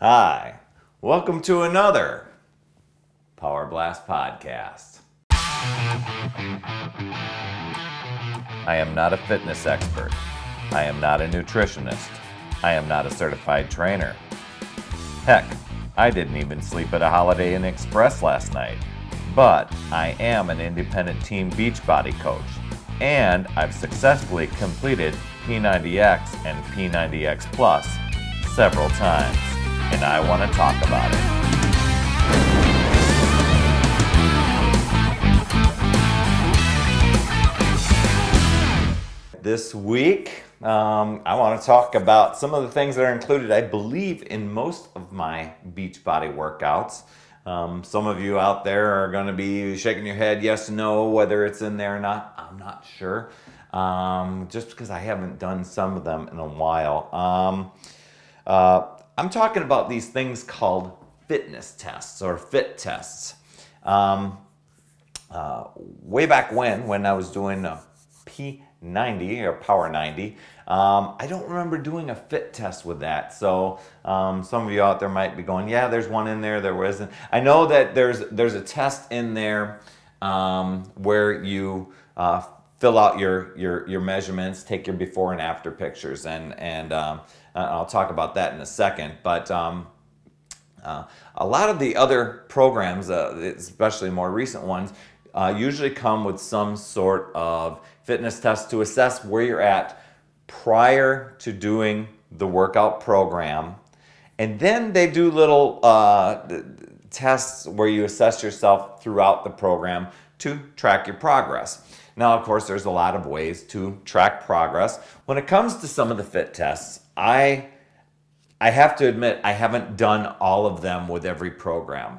Hi, welcome to another Power Blast podcast. I am not a fitness expert. I am not a nutritionist. I am not a certified trainer. Heck, I didn't even sleep at a Holiday Inn Express last night. But I am an independent team Beachbody coach, and I've successfully completed P90X and P90X Plus several times, and I want to talk about it. This week, I want to talk about some of the things that are included, I believe, in most of my Beachbody workouts. Some of you out there are going to be shaking your head yes or no, whether it's in there or not. I'm not sure, just because I haven't done some of them in a while. I'm talking about these things called fitness tests or fit tests. Way back when I was doing a P90 or Power 90, I don't remember doing a fit test with that. So some of you out there might be going, yeah, there's one in there, there wasn't. I know that there's a test in there where you fill out your measurements, take your before and after pictures, and I'll talk about that in a second. But a lot of the other programs, especially more recent ones, usually come with some sort of fitness test to assess where you're at prior to doing the workout program. And then they do little tests where you assess yourself throughout the program to track your progress. Now, of course, there's a lot of ways to track progress. When it comes to some of the fit tests, I have to admit I haven't done all of them with every program.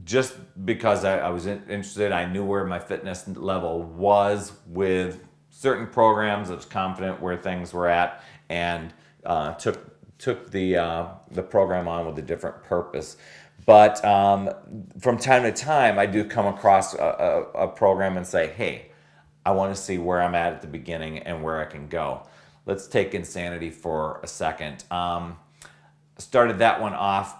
Just because I was interested, I knew where my fitness level was with certain programs. I was confident where things were at, and took the program on with a different purpose. But from time to time, I do come across a program and say, hey, I want to see where I'm at the beginning and where I can go. Let's take Insanity for a second. Started that one off.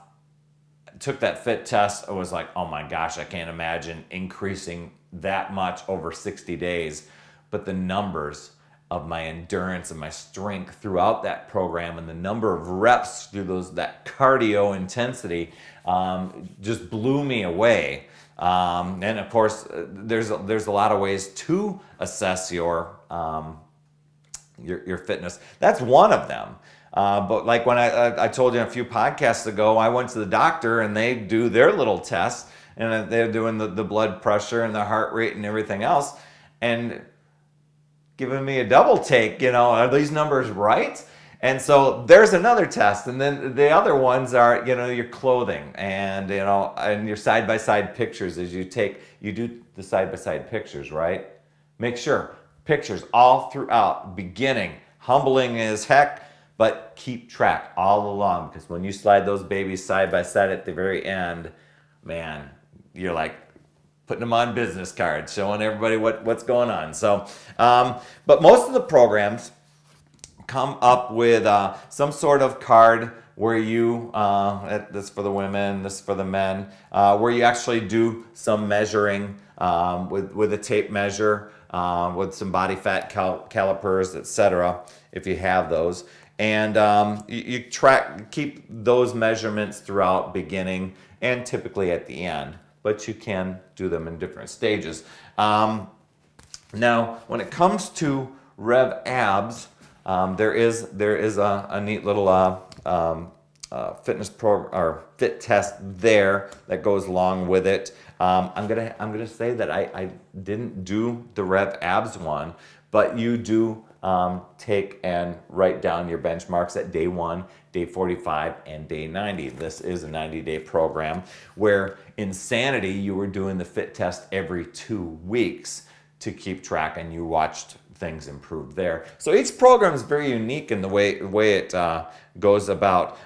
Took that fit test. I was like, oh my gosh, I can't imagine increasing that much over 60 days. But the numbers of my endurance and my strength throughout that program and the number of reps through that cardio intensity just blew me away. And of course, there's a lot of ways to assess your fitness. That's one of them. But like when I told you a few podcasts ago, I went to the doctor and they do their little tests, and they're doing the blood pressure and the heart rate and everything else, and giving me a double take, are these numbers right? And so there's another test. And then the other ones are, your clothing and, and your side-by-side pictures as you do the side-by-side pictures, right? Make sure pictures all throughout, beginning, humbling as heck, but keep track all along, because when you slide those babies side by side at the very end, man, you're like putting them on business cards, showing everybody what's going on. So, but most of the programs come up with some sort of card where you, this for the women, this for the men, where you actually do some measuring with a tape measure, with some body fat calipers, etc., if you have those. And you keep those measurements throughout beginning and typically at the end, but you can do them in different stages. Now, when it comes to Rev Abs, there is a neat little fitness or fit test there that goes along with it. I'm gonna say that I didn't do the Rev Abs one, but you do take and write down your benchmarks at day 1, day 45, and day 90. This is a 90-day program where Insanity, you were doing the fit test every 2 weeks to keep track, and you watched things improve there. So each program is very unique in the way it goes about.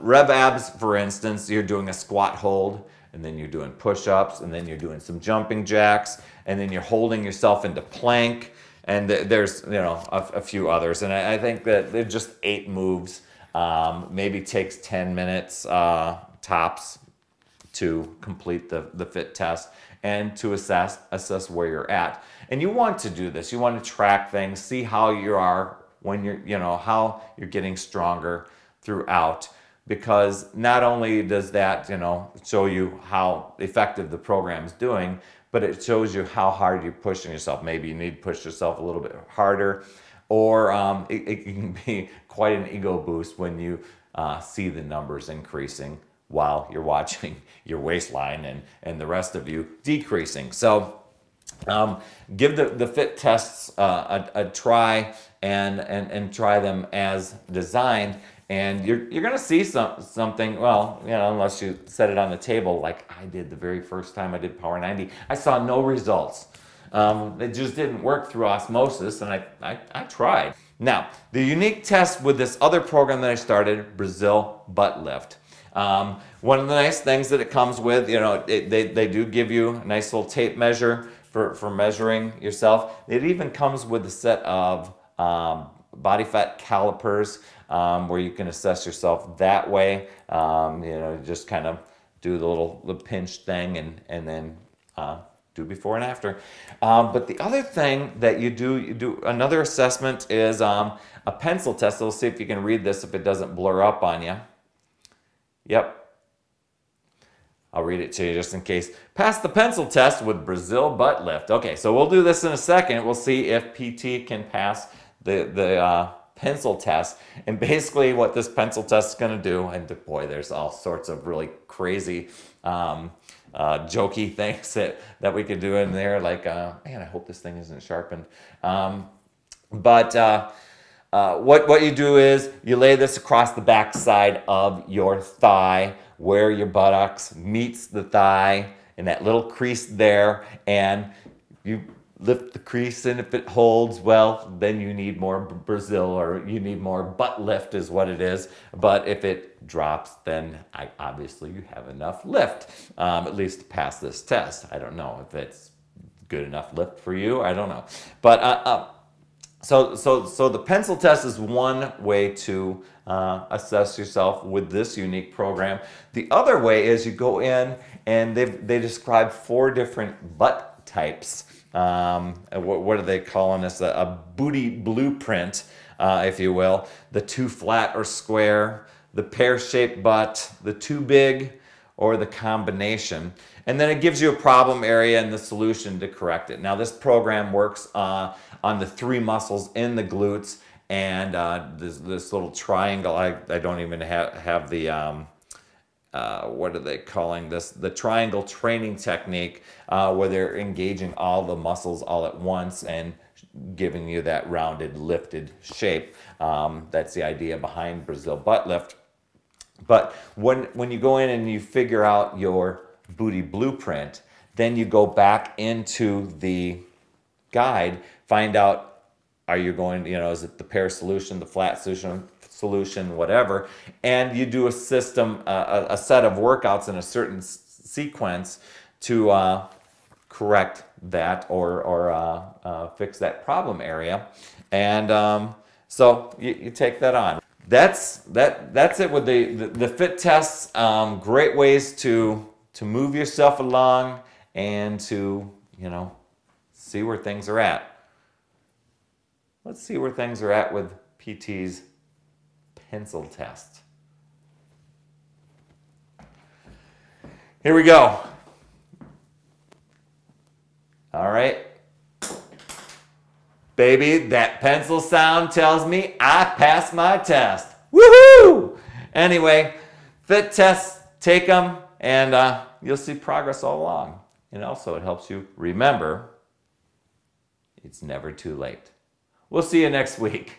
Rev Abs, for instance, you're doing a squat hold, and then you're doing push-ups, and then you're doing some jumping jacks, and then you're holding yourself into plank. And there's, a few others. And I think that they're just 8 moves. Maybe takes 10 minutes tops to complete the fit test and to assess where you're at. And you want to do this. You want to track things, see how you are when how you're getting stronger throughout. Because not only does that, show you how effective the program is doing, but it shows you how hard you're pushing yourself. Maybe you need to push yourself a little bit harder, or it can be quite an ego boost when you see the numbers increasing while you're watching your waistline and the rest of you decreasing. So give the fit tests a try and try them as designed. And you're going to see something, well, unless you set it on the table like I did the very first time I did Power 90. I saw no results. It just didn't work through osmosis, and I tried. Now, the unique test with this other program that I started, Brazil Butt Lift. One of the nice things that it comes with, they do give you a nice little tape measure for measuring yourself. It even comes with a set of body fat calipers, where you can assess yourself that way. Just kind of do the pinch thing and then do before and after. But the other thing that you do another assessment is a pencil test. So we'll see if you can read this, if it doesn't blur up on you. Yep. I'll read it to you just in case. Pass the pencil test with Brazil Butt Lift. Okay, so we'll do this in a second. We'll see if PT can pass the pencil test. And basically what this pencil test is going to do, and boy, there's all sorts of really crazy jokey things that we could do in there, like man, I hope this thing isn't sharpened. What you do is you lay this across the back side of your thigh where your buttocks meets the thigh, in that little crease there, and you lift the crease, and if it holds, well, then you need more Brazil, or you need more butt lift is what it is. But if it drops, then obviously you have enough lift, at least to pass this test. I don't know if it's good enough lift for you. I don't know. But so the pencil test is one way to assess yourself with this unique program. The other way is you go in and they describe 4 different butt types. What are they calling this? A booty blueprint, if you will. The too flat or square, the pear-shaped butt, the too big, or the combination. And then it gives you a problem area and the solution to correct it. Now this program works on the 3 muscles in the glutes, and this little triangle. I don't even have the what are they calling this? The triangle training technique, where they're engaging all the muscles all at once and giving you that rounded, lifted shape. That's the idea behind Brazil Butt Lift. But when you go in and you figure out your booty blueprint, then you go back into the guide, find out, are you going, is it the pear solution, the flat solution, whatever, and you do a system, a set of workouts in a certain sequence to correct that or fix that problem area. And so you take that on. That's it with the fit tests. Great ways to move yourself along and to see where things are at. Let's see where things are at with PT's pencil test. Here we go. All right. Baby, that pencil sound tells me I passed my test. Woohoo! Anyway, fit tests, take them, and you'll see progress all along. And also it helps you remember it's never too late. We'll see you next week.